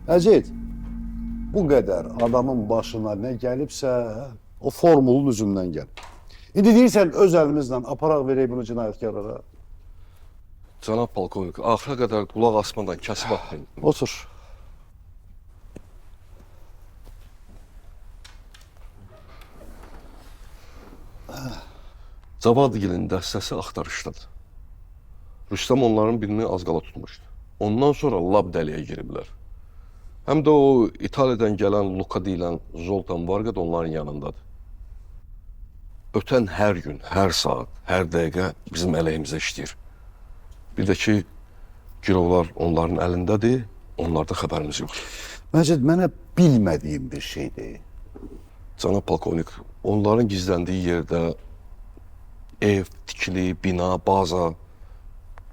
Əcid, bu qədər adamın başına nə gəlibsə, o formulun üzündən gəlib. İndi deyirsən, öz əlimizlə aparaq verək bunu cinayətkarlara. Cənab polkovnik, axıra qədər qulaq asmadan kəsib atmayın. Otur. Cavadgilin dəstəsi axtarışdadır. Rüstəm onların birini az qala tutmuşdu. Ondan sonra lab dəliyə giriblər. Həm də o İtaliyadan gələn Luka deyilən Zoltan Varqa da onların yanındadır. Ötən hər gün, hər saat, hər dəqiqə bizim əleyhimizə işləyir. Bir də ki, girovlar onların əlindədir, onlarda xəbərimiz yoxdur. Məcid, mənə bilmədiyim bir şeydir. Cənab polkovnik, onların gizləndiyi yerdə ev, tikili, bina, baza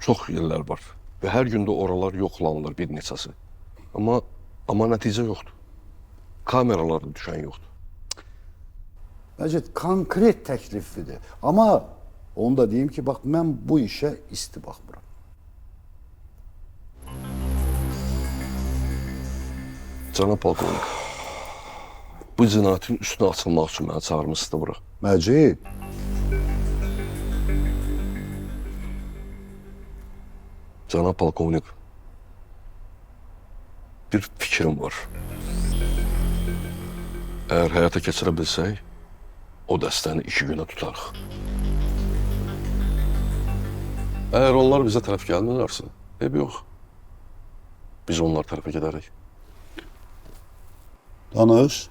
çox yerlər var. Və hər gün də oralar yoxlanılır bir neçəsi. Amma nəticə yoxdur. Kameralarda düşən yoxdur. Məcid, konkret təkliflidir. Amma onu da deyim ki, bax, mən bu işə isti baxmıram. Cənab polkovnik, bu cinayətin üstünə açılmaq üçün mənə çağırmışsınız bura. Məcid, Cənab polkovnik, bir fikrim var. Əgər həyata keçirə bilsək, o dəstəni 2 günə tutarıq. Əgər onlar bizə tərəf gəlmirlərsə, yox. Biz onlar tərəfə gedərik. danış.